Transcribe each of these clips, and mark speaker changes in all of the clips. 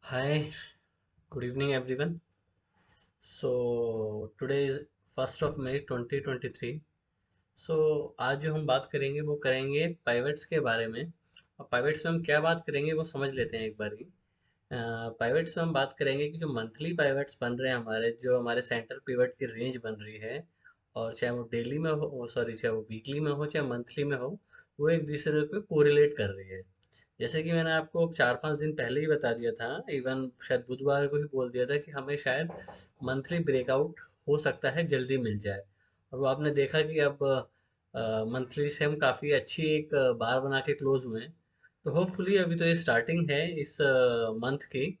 Speaker 1: Hi, good evening everyone. Today is 1st of May 2023. आज जो हम बात करेंगे वो करेंगे पाइवेट्स के बारे में। और पाइवेट्स में हम क्या बात करेंगे वो समझ लेते हैं एक बार ही। पाइवेट्स में हम बात करेंगे कि जो मंथली पाइवेट्स बन रहे हैं हमारे, जो हमारे सेंटर पिवट की रेंज बन रही है, और चाहे वो डेली में हो, सॉरी, चाहे वो वीकली में हो चाहे मंथली में हो, वो एक दूसरे पे कोरिलेट कर रही है। जैसे कि मैंने आपको 4-5 दिन पहले ही बता दिया था, इवन शायद बुधवार को ही बोल दिया था कि हमें शायद मंथली ब्रेकआउट हो सकता है जल्दी मिल जाए। और वो आपने देखा कि अब मंथली से हम काफ़ी अच्छी एक बार बना के क्लोज हुए हैं। तो होपफुली अभी तो ये स्टार्टिंग है इस मंथ की,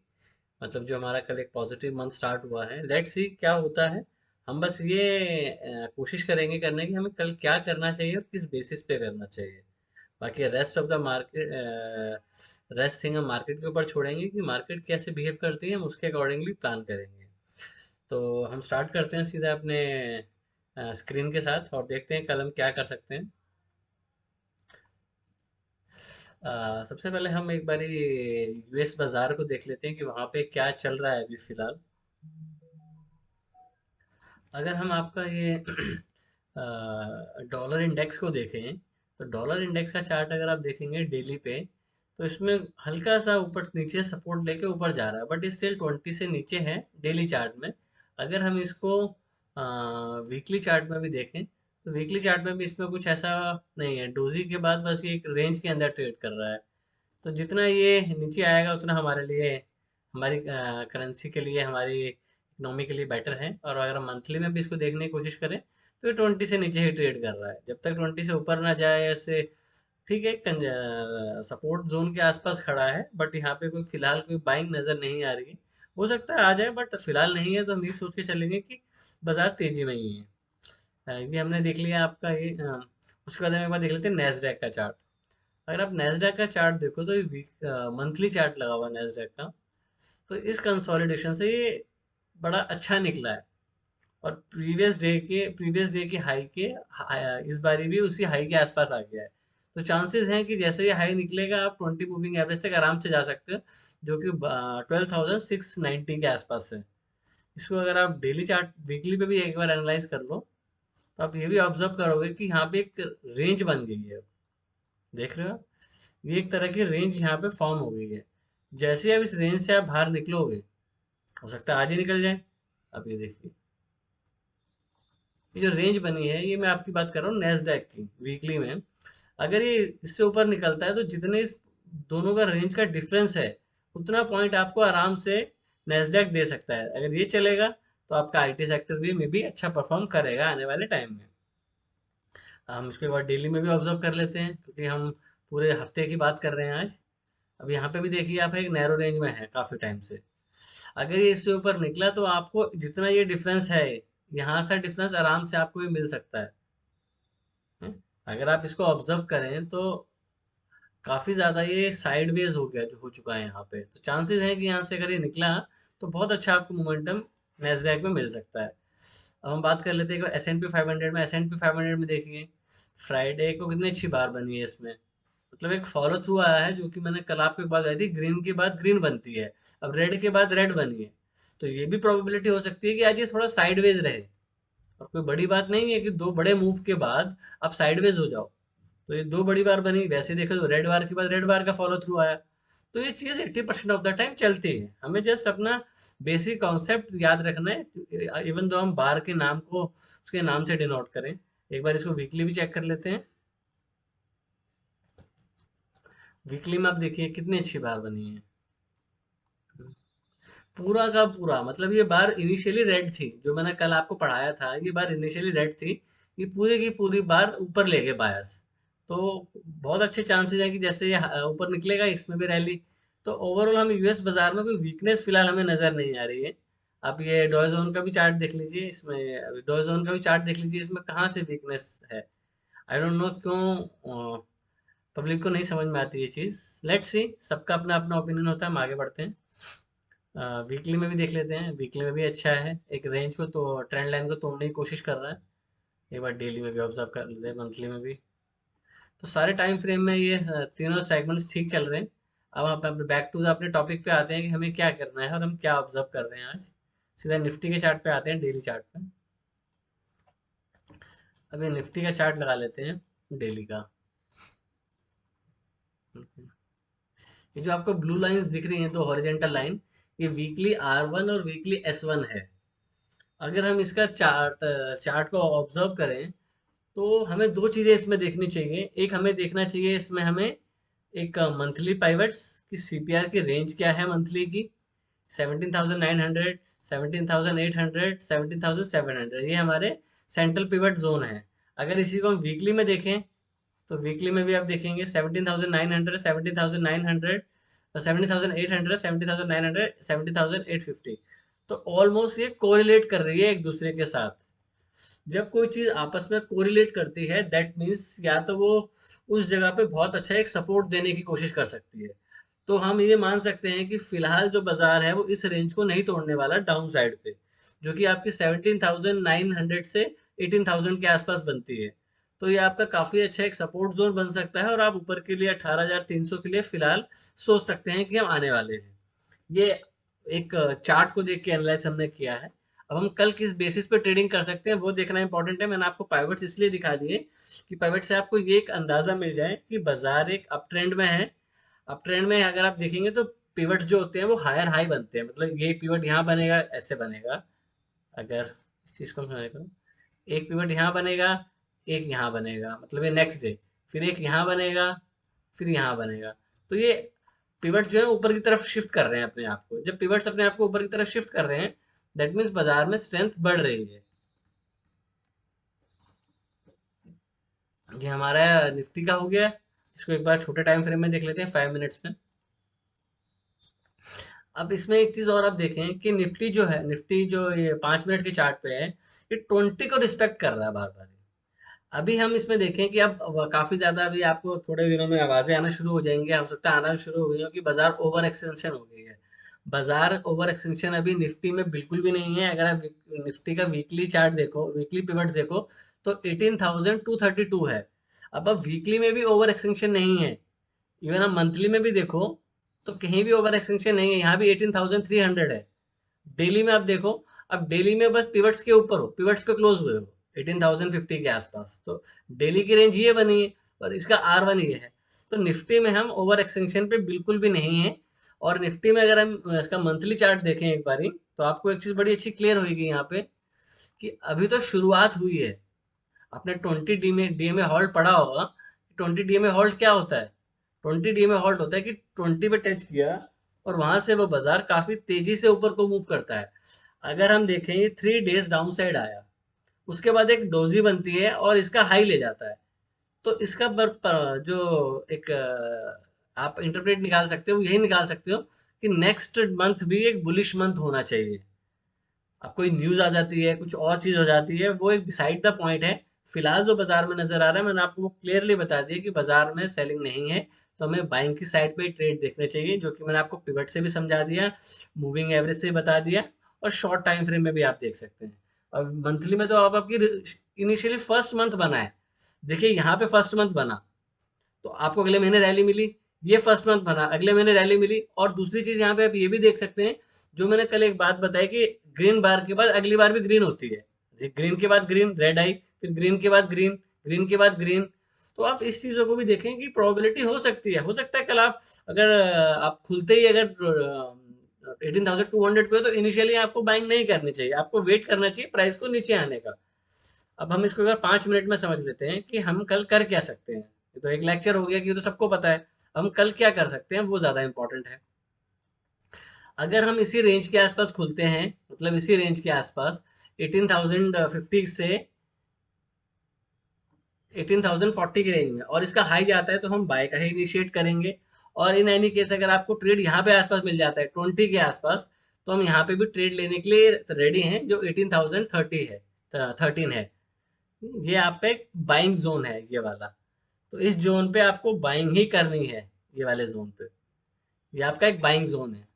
Speaker 1: मतलब जो हमारा कल एक पॉजिटिव मंथ स्टार्ट हुआ है। लेट्स सी क्या होता है। हम बस ये कोशिश करेंगे करने की हमें कल क्या करना चाहिए और किस बेसिस पे करना चाहिए। बाकी rest of the market, rest thing हम मार्केट के ऊपर छोड़ेंगे कि मार्केट कैसे बिहेव करती है, हम उसके अकॉर्डिंगली प्लान करेंगे। तो हम स्टार्ट करते हैं सीधा अपने स्क्रीन के साथ और देखते हैं कल हम क्या कर सकते हैं। सबसे पहले हम एक बारी यूएस बाजार को देख लेते हैं कि वहाँ पे क्या चल रहा है अभी फिलहाल। अगर हम आपका ये डॉलर इंडेक्स को देखें, तो डॉलर इंडेक्स का चार्ट अगर आप देखेंगे डेली पे, तो इसमें हल्का सा ऊपर नीचे सपोर्ट लेके ऊपर जा रहा है, बट स्टिल 20 से नीचे है डेली चार्ट में। अगर हम इसको वीकली चार्ट में भी देखें, तो वीकली चार्ट में भी इसमें कुछ ऐसा नहीं है, डोजी के बाद बस ये एक रेंज के अंदर ट्रेड कर रहा है। तो जितना ये नीचे आएगा उतना हमारे लिए, हमारी करेंसी के लिए, हमारी इकोनॉमी के लिए बेटर है। और अगर हम मंथली में भी इसको देखने की कोशिश करें, तो ये 20 से नीचे ही ट्रेड कर रहा है। जब तक 20 से ऊपर ना जाए ऐसे, ठीक है, सपोर्ट जोन के आसपास खड़ा है, बट यहाँ पे कोई फिलहाल कोई बाइंग नजर नहीं आ रही है। हो सकता है आ जाए, बट फिलहाल नहीं है, तो हम ये सोच के चलेंगे कि बाजार तेजी में ही है। ये हमने देख लिया आपका ये। उसके बाद हम एक बार देख लेते हैं नेस्डैक का चार्ट। अगर आप नेस्डैक का चार्ट देखो, तो ये वीक मंथली चार्ट लगा हुआ है नेस्डैक का। तो इस कंसोलिडेशन से ये बड़ा अच्छा निकला है। और प्रीवियस डे की हाई के इस बारी भी उसी हाई के आसपास आ गया है। तो चांसेस हैं कि जैसे ये हाई निकलेगा, आप 20 मूविंग एवरेज तक आराम से जा सकते हो, जो कि 12,690 के आसपास है। इसको अगर आप डेली चार्ट वीकली पे भी एक बार एनालाइज कर लो, तो आप ये भी ऑब्जर्व करोगे कि यहाँ पे एक रेंज बन गई है। देख रहे हो आप? ये एक तरह की रेंज यहाँ पे फॉर्म हो गई है। जैसे अब इस रेंज से आप बाहर निकलोगे, हो सकता है आज ही निकल जाए। अब ये देखिए, ये जो रेंज बनी है, ये मैं आपकी बात कर रहा हूँ नेस्डैक की वीकली में। अगर ये इससे ऊपर निकलता है, तो जितने इस दोनों का रेंज का डिफरेंस है, उतना पॉइंट आपको आराम से नेस्डैक दे सकता है। अगर ये चलेगा, तो आपका आईटी सेक्टर भी में भी अच्छा परफॉर्म करेगा आने वाले टाइम में। हम इसके बाद डेली में भी ऑब्जर्व कर लेते हैं, क्योंकि हम पूरे हफ्ते की बात कर रहे हैं आज। अब यहाँ पे भी देखिए, आप एक नैरो रेंज में है काफी टाइम से। अगर ये इससे ऊपर निकला, तो आपको जितना ये डिफरेंस है, यहाँ से डिफरेंस आराम से आपको भी मिल सकता है। हैं? अगर आप इसको ऑब्जर्व करें, तो काफी ज्यादा ये साइडवेज हो गया, जो हो चुका है यहाँ पे। तो चांसेस हैं कि यहाँ से अगर ये निकला, तो बहुत अच्छा आपको मोमेंटम नेस्डैक में मिल सकता है। अब हम बात कर लेते हैं एस एन पी 500 में। एस एन पी 500 में देखिए, फ्राइडे को कितनी अच्छी बार बनी है इसमें। मतलब एक फॉलो थ्रू आया है, जो कि मैंने कल आपको एक बात बताई थी, ग्रीन के बाद ग्रीन बनती है। अब रेड के बाद रेड बनी है। तो ये भी प्रोबेबिलिटी हो सकती है कि आज ये थोड़ा साइडवेज रहे। और कोई बड़ी बात नहीं है कि दो बड़े मूव के बाद आप साइडवेज हो जाओ। तो ये दो बड़ी बार बनी, वैसे देखो तो रेड बार के बाद रेड बार का फॉलो थ्रू आया। तो ये चीज़ 80% ऑफ द टाइम चलती है। हमें जस्ट अपना बेसिक कॉन्सेप्ट याद रखना है, इवन दो हम बार के नाम को उसके नाम से डिनोट करें। एक बार इसको वीकली भी चेक कर लेते हैं। वीकली में आप देखिए कितनी अच्छी बार बनी है। पूरा का पूरा, मतलब ये बार इनिशियली रेड थी, जो मैंने कल आपको पढ़ाया था, ये बार इनिशियली रेड थी। ये पूरी की पूरी बार ऊपर ले गए बायर्स। तो बहुत अच्छे चांसेस हैं कि जैसे ये ऊपर निकलेगा, इसमें भी रैली। तो ओवरऑल हम यूएस बाजार में कोई वीकनेस फिलहाल हमें नजर नहीं आ रही है। आप ये डॉय जोन का भी चार्ट देख लीजिए, इसमें अभी डॉय जोन का भी चार्ट देख लीजिए, इसमें कहाँ से वीकनेस है। आई डोंट नो क्यों पब्लिक को नहीं समझ में आती ये चीज़। लेट्स सी, सबका अपना अपना ओपिनियन होता है। हम आगे बढ़ते हैं। वीकली में भी देख लेते हैं। वीकली में भी अच्छा है, एक रेंज को तो ट्रेंड लाइन को तोड़ने की कोशिश कर रहा है। एक बार डेली में भी ऑब्जर्व कर लेते हैं, मंथली में भी। तो सारे टाइम फ्रेम में ये तीनों सेगमेंट्स ठीक चल रहे हैं। अब आप बैक टू द अपने टॉपिक पे आते हैं कि हमें क्या करना है और हम क्या ऑब्जर्व कर रहे हैं आज। सीधा निफ्टी के चार्ट पे आते हैं, डेली चार्ट पे। अब ये निफ्टी का चार्ट लगा लेते हैं, डेली का। ये जो आपको ब्लू लाइंस दिख रही हैं, दो हॉरिजेंटल लाइन, ये वीकली R1 और वीकली S1 है। अगर हम इसका चार्ट को ऑब्जर्व करें तो हमें दो चीजें इसमें देखनी चाहिए। एक हमें देखना चाहिए इसमें हमें एक मंथली पाइवट्स की सीपीआर की रेंज क्या है मंथली की, 17,900, 17,800, 17,700, ये हमारे सेंट्रल पिवट जोन है। अगर इसी को हम वीकली में देखें तो वीकली में भी आप देखेंगे 17,900, 17,900, 17,800, 17,900, 17,850। तो ऑलमोस्ट ये कोरिलेट कर रही है एक दूसरे के साथ। जब कोई चीज आपस में कोरिलेट करती है, दैट मीन्स या तो वो उस जगह पे बहुत अच्छा एक सपोर्ट देने की कोशिश कर सकती है। तो हम ये मान सकते हैं कि फिलहाल जो बाजार है वो इस रेंज को नहीं तोड़ने वाला डाउन साइड पे, जो कि आपकी 17,900 से 18,000 के आसपास बनती है। तो ये आपका काफी अच्छा एक सपोर्ट जोन बन सकता है और आप ऊपर के लिए 18,300 के लिए फिलहाल सोच सकते हैं कि हम आने वाले हैं। ये एक चार्ट को देख के एनालाइज हमने किया है। अब हम कल किस बेसिस पे ट्रेडिंग कर सकते हैं वो देखना इंपॉर्टेंट है। मैंने आपको पाइवट्स इसलिए दिखा दिए कि पाइवट से आपको ये एक अंदाजा मिल जाए कि बाजार एक अप ट्रेंड में है। अप ट्रेंड में अगर आप देखेंगे तो पिवट जो होते हैं वो हायर हाई बनते हैं, मतलब ये पिवट यहाँ बनेगा, ऐसे बनेगा। अगर इस चीज को हम समझ करो, एक पिवट यहाँ बनेगा, एक यहाँ बनेगा, मतलब ये नेक्स्ट डे, फिर एक यहाँ बनेगा, फिर यहाँ बनेगा। तो ये पिवट जो है ऊपर की तरफ शिफ्ट कर रहे हैं अपने आप को। जब पिवट्स अपने आप को ऊपर की तरफ शिफ्ट कर रहे हैं, दैट मीन्स बाजार में स्ट्रेंथ बढ़ रही है। ये हमारा निफ्टी का हो गया। इसको एक बार छोटे टाइम फ्रेम में देख लेते हैं, 5 मिनट्स में। अब इसमें एक चीज और आप देखें कि निफ्टी जो है, निफ्टी जो ये 5 मिनट के चार्ट पे है, ये 20 को रिस्पेक्ट कर रहा है बार बार। अभी हम इसमें देखें कि अब काफी ज्यादा अभी आपको थोड़े दिनों में आवाजें आना शुरू हो जाएंगी, हो सकता है आना शुरू हो गई हो कि बाजार ओवर एक्सटेंशन हो गई है। बाजार ओवर एक्सटेंशन अभी निफ्टी में बिल्कुल भी नहीं है। अगर आप निफ्टी का वीकली चार्ट देखो, वीकली पिवट देखो, तो 18,232 है। अब वीकली में भी ओवर एक्सटेंशन नहीं है। इवन आप मंथली में भी देखो तो कहीं भी ओवर एक्सटेंशन नहीं है, यहाँ भी 18,300 है। डेली में आप देखो, अब डेली में बस पिवट्स के ऊपर हो, पिवट्स पे क्लोज हुए हो 18,050 के आसपास, तो डेली की रेंज ये बनी है और इसका R1 ये है। तो निफ्टी में हम ओवर एक्सटेंशन पे बिल्कुल भी नहीं है। और निफ्टी में अगर हम इसका मंथली चार्ट देखें एक बारी, तो आपको एक चीज बड़ी अच्छी क्लियर होगी यहाँ पे कि अभी तो शुरुआत हुई है। आपने 20 डीएमए हॉल्ट पढ़ा होगा। 20 डीएमए हॉल्ट क्या होता है? 20 डीएमए हॉल्ट होता है कि 20 पे टच किया और वहां से वो बाजार काफी तेजी से ऊपर को मूव करता है। अगर हम देखें, ये 3 डेज डाउन साइड आया, उसके बाद एक डोजी बनती है और इसका हाई ले जाता है। तो इसका जो एक आप इंटरप्रेट निकाल सकते हो, यही निकाल सकते हो कि नेक्स्ट मंथ भी एक बुलिश मंथ होना चाहिए। अब कोई न्यूज आ जाती है, कुछ और चीज हो जाती है, वो एक डिसाइड द पॉइंट है। फिलहाल जो बाजार में नजर आ रहा है, मैंने आपको वो क्लियरली बता दिया कि बाजार में सेलिंग नहीं है। तो हमें बाइंग की साइड पे ट्रेड देखने चाहिए, जो कि मैंने आपको पिवट से भी समझा दिया, मूविंग एवरेज से भी बता दिया, और शॉर्ट टाइम फ्रेम में भी आप देख सकते हैं। और मंथली में तो आप आपकी इनिशियली फर्स्ट मंथ बना है। देखिए यहाँ पे फर्स्ट मंथ बना, तो आपको अगले महीने रैली मिली। ये फर्स्ट मंथ बना, अगले महीने रैली मिली। और दूसरी चीज यहाँ पे आप ये भी देख सकते हैं, जो मैंने कल एक बात बताई कि ग्रीन बार के बाद अगली बार भी ग्रीन होती है। ग्रीन के बाद ग्रीन, रेड आई, फिर ग्रीन के बाद ग्रीन, ग्रीन के बाद ग्रीन। तो आप इस चीजों को भी देखें कि प्रोबेबिलिटी हो सकती है, हो सकता है कल आप अगर आप खुलते ही अगर 18,200 पे हो, तो इनिशियली आपको बाइंग नहीं करनी चाहिए, आपको वेट करना चाहिए प्राइस को नीचे आने का। अब हम इसको अगर 5 मिनट में समझ लेते हैं कि हम कल कर क्या सकते हैं। ये तो एक लेक्चर हो गया कि ये तो सबको पता है। हम कल क्या कर सकते हैं वो ज्यादा इंपॉर्टेंट है। अगर हम इसी रेंज के आसपास खुलते हैं, मतलब इसी रेंज के आसपास 18,050 से 18,040 की रेंज में, और इसका हाई जाता है, तो हम बाय का ही इनिशिएट करेंगे। और इन एनी केस अगर आपको ट्रेड यहाँ पे आसपास मिल जाता है 20 के आसपास, तो हम यहाँ पे भी ट्रेड लेने के लिए रेडी हैं, जो 18,030 है, 13 है। ये आपका एक बाइंग जोन है, ये वाला। तो इस जोन पे आपको बाइंग ही करनी है, ये वाले जोन पे। ये आपका एक बाइंग जोन है।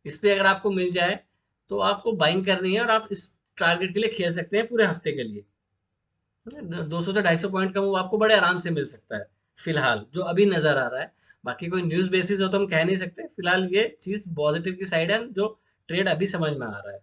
Speaker 1: इस पे अगर आपको मिल जाए तो आपको बाइंग करनी है, और आप इस टारगेट के लिए खेल सकते हैं पूरे हफ्ते के लिए। 200 से 250 पॉइंट का मूव आपको बड़े आराम से मिल सकता है फिलहाल जो अभी नजर आ रहा है। बाकी कोई न्यूज़ बेसिस हो तो हम कह नहीं सकते। फिलहाल ये चीज़ पॉजिटिव की साइड है, जो ट्रेड अभी समझ में आ रहा है।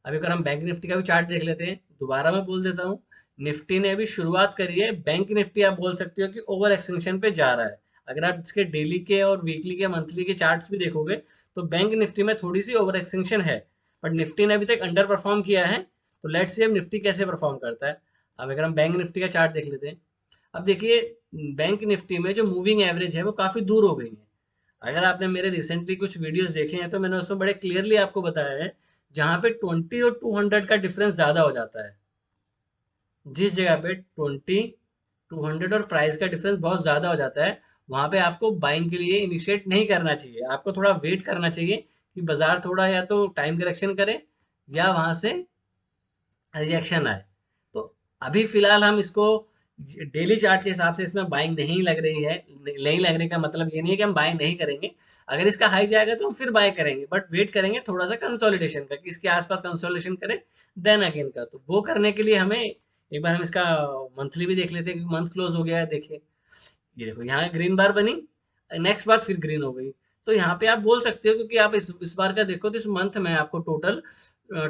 Speaker 1: अभी अगर हम बैंक निफ्टी का भी चार्ट देख लेते हैं, दोबारा मैं बोल देता हूँ, निफ्टी ने अभी शुरुआत करी है। बैंक निफ्टी आप बोल सकते हो कि ओवर एक्सटेंशन पे जा रहा है। अगर आप इसके डेली के और वीकली के मंथली के चार्ट्स भी देखोगे तो बैंक निफ्टी में थोड़ी सी ओवर एक्सटेंशन है, बट निफ्टी ने अभी तक अंडर परफॉर्म किया है। तो लेट्स सी अब निफ्टी कैसे परफॉर्म करता है। अब अगर हम बैंक निफ्टी का चार्ट देख लेते हैं, अब देखिए बैंक निफ्टी में जो मूविंग एवरेज है वो काफ़ी दूर हो गई है। अगर आपने मेरे रिसेंटली कुछ वीडियोस देखे हैं तो मैंने उसमें बड़े क्लियरली आपको बताया है, जहाँ पे 20 और 200 का डिफरेंस ज़्यादा हो जाता है। जिस जगह पे 20, 200 और प्राइस का डिफरेंस बहुत ज़्यादा हो जाता है, वहाँ पे आपको बाइंग के लिए इनिशिएट नहीं करना चाहिए। आपको थोड़ा वेट करना चाहिए कि बाजार थोड़ा या तो टाइम करेक्शन करे या वहाँ से रिएक्शन आए। तो अभी फिलहाल हम इसको डेली चार्ट के हिसाब से इसमें बाइंग नहीं लग रही है। नहीं लगने का मतलब ये नहीं है कि हम बाय नहीं करेंगे। अगर इसका हाई जाएगा तो हम फिर बाय करेंगे, बट वेट करेंगे थोड़ा सा कंसोलिडेशन का कि इसके आसपास कंसोलिडेशन करें, देन अगेन का। तो वो करने के लिए हमें एक बार हम इसका मंथली भी देख लेते हैं, क्योंकि मंथ क्लोज हो गया है। देखिए ये देखो, यहाँ ग्रीन बार बनी, नेक्स्ट बार फिर ग्रीन हो गई। तो यहाँ पे आप बोल सकते हो, क्योंकि आप इस बार का देखो तो इस मंथ में आपको टोटल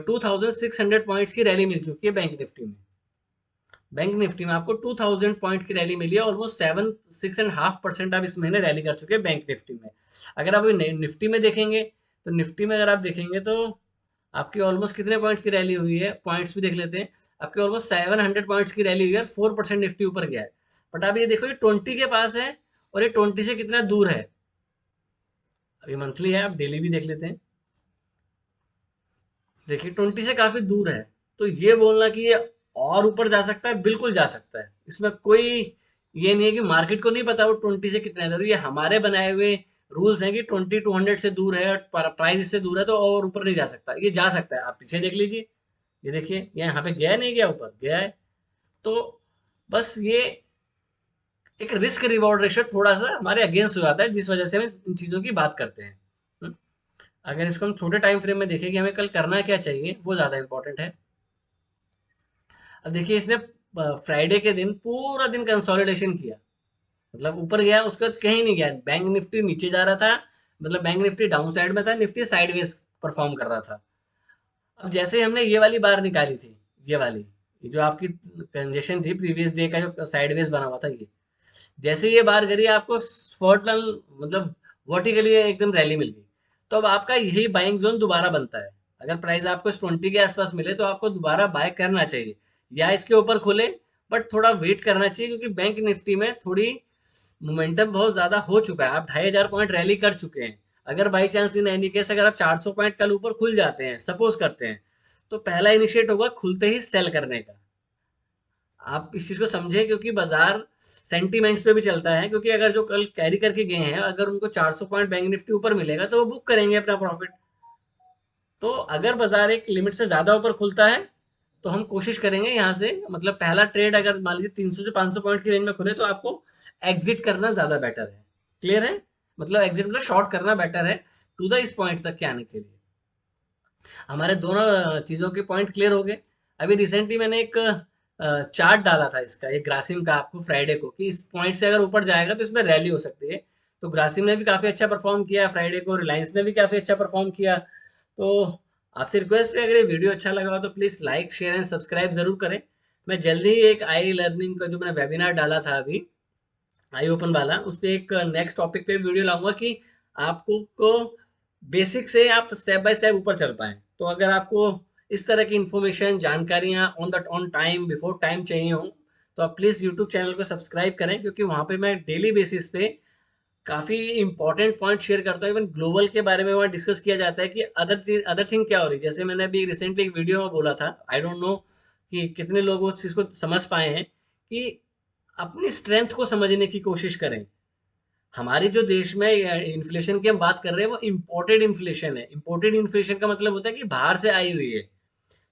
Speaker 1: 2600 पॉइंट्स की रैली मिल चुकी है बैंक निफ्टी में। बैंक निफ्टी में आपको 2000 पॉइंट की रैली मिली है, ऑलमोस्ट 6.5% आप इस महीने रैली कर चुके हैं बैंक निफ्टी में। अगर आप निफ्टी में देखेंगे तो निफ्टी में अगर आप देखेंगे तो आपकी ऑलमोस्ट कितने पॉइंट की रैली हुई है, पॉइंट्स भी देख लेते हैं। आपकी ऑलमोस्ट 700 पॉइंट्स की रैली हुई है, 4% निफ्टी ऊपर गया है। बट आप ये देखो, ये 20 के पास है और ये 20 से कितना दूर है। अभी मंथली है, आप डेली भी देख लेते हैं। देखिए 20 से काफी दूर है। तो ये बोलना कि ये और ऊपर जा सकता है, बिल्कुल जा सकता है। इसमें कोई ये नहीं है कि मार्केट को नहीं पता वो 20 से कितना है दूर। ये हमारे बनाए हुए रूल्स हैं कि 20 200 से दूर है, प्राइस इससे दूर है तो और ऊपर नहीं जा सकता। ये जा सकता है, आप पीछे देख लीजिए। ये देखिए, ये यहाँ पे गया नहीं, गया ऊपर गया है। तो बस ये एक रिस्क रिवॉर्ड रेशियो थोड़ा सा हमारे अगेंस्ट हो जाता है, जिस वजह से हम इन चीजों की बात करते हैं। हम्म। अगर इसको हम छोटे टाइम फ्रेम में देखें कि हमें कल करना क्या चाहिए, वो ज्यादा इंपॉर्टेंट है। अब देखिए, इसने फ्राइडे के दिन पूरा दिन कंसोलिडेशन किया, मतलब ऊपर गया, उसके बाद कहीं नहीं गया। बैंक निफ्टी नीचे जा रहा था, मतलब बैंक निफ्टी डाउन साइड में था, निफ्टी साइडवेज परफॉर्म कर रहा था। अब जैसे ही हमने ये वाली बार निकाली थी, ये वाली, ये जो आपकी कंजेशन थी प्रीवियस डे का, जो साइडवेज बना हुआ था, ये जैसे ये बार करी आपको स्पॉटल, मतलब वर्टिकली एकदम रैली मिल गई। तो अब आपका यही बाइंग जोन दोबारा बनता है। अगर प्राइस आपको इस 20 के आसपास मिले तो आपको दोबारा बाय करना चाहिए, या इसके ऊपर खुले, बट थोड़ा वेट करना चाहिए, क्योंकि बैंक निफ्टी में थोड़ी मोमेंटम बहुत ज्यादा हो चुका है। आप 2500 पॉइंट रैली कर चुके हैं। अगर by chance in any case अगर आप 400 पॉइंट कल ऊपर खुल जाते हैं, सपोज करते हैं, तो पहला इनिशिएट होगा खुलते ही सेल करने का। आप इस चीज को समझे, क्योंकि बाजार सेंटीमेंट्स पे भी चलता है। क्योंकि अगर जो कल कैरी करके गए हैं, अगर उनको 400 पॉइंट बैंक निफ्टी ऊपर मिलेगा तो वो बुक करेंगे अपना प्रॉफिट। तो अगर बाजार एक लिमिट से ज्यादा ऊपर खुलता है तो हम कोशिश करेंगे यहाँ से, मतलब पहला ट्रेड अगर मान लीजिए 300 से 500 पॉइंट की रेंज में खुले तो आपको एग्जिट करना ज्यादा बेटर है। क्लियर है? मतलब एग्जिट मतलब शॉर्ट करना बेटर है टू द इस पॉइंट तक के आने के लिए। हमारे दोनों चीजों के पॉइंट क्लियर हो गए। अभी रिसेंटली मैंने एक चार्ट डाला था इसका, एक ग्रासिम का, आपको फ्राइडे को, कि इस पॉइंट से अगर ऊपर जाएगा तो इसमें रैली हो सकती है। तो ग्रासिम ने भी काफी अच्छा परफॉर्म किया फ्राइडे को, रिलायंस ने भी काफी अच्छा परफॉर्म किया। तो आपसे रिक्वेस्ट है, अगर ये वीडियो अच्छा लगा हो तो please like share and subscribe जरूर करें। मैं जल्दी ही एक आई लर्निंग का जो मैंने वेबिनार डाला था अभी, आई ओपन वाला, उस पर एक नेक्स्ट टॉपिक पे वीडियो लाऊंगा कि आपको को बेसिक से आप स्टेप बाय स्टेप ऊपर चल पाए। तो अगर आपको इस तरह की इंफॉर्मेशन, जानकारियां ऑन टाइम, बिफोर टाइम चाहिए हो, तो आप प्लीज़ यूट्यूब चैनल को सब्सक्राइब करें, क्योंकि वहाँ पे मैं डेली बेसिस पे काफ़ी इंपॉर्टेंट पॉइंट शेयर करता हूँ। इवन ग्लोबल के बारे में वहाँ डिस्कस किया जाता है कि अदर थिंग क्या हो रही है। जैसे मैंने अभी रिसेंटली एक वीडियो में बोला था, आई डोंट नो कि कितने लोग उस चीज़ को समझ पाए हैं, कि अपनी स्ट्रेंथ को समझने की कोशिश करें। हमारी जो देश में इन्फ्लेशन की हम बात कर रहे हैं, वो इम्पोर्टेड इन्फ्लेशन है। इम्पोर्टेड इन्फ्लेशन का मतलब होता है कि बाहर से आई हुई है।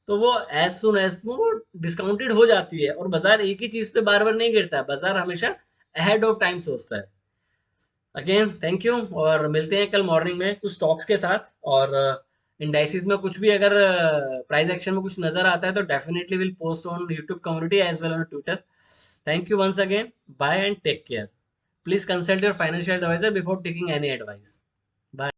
Speaker 1: तो वो एज सुन एज वो डिस्काउंटेड हो जाती है, और बाजार एक ही चीज पे बार बार नहीं गिरता है, बाजार हमेशा अहेड ऑफ टाइम सोचता है। अगेन थैंक यू, और मिलते हैं कल मॉर्निंग में कुछ स्टॉक्स के साथ। और इंडाइसिस में कुछ भी अगर प्राइस एक्शन में कुछ नजर आता है तो definitely will post on YouTube community as well on Twitter. Thank you once again, bye and take care. Please consult your financial adviser before taking any advice. Bye.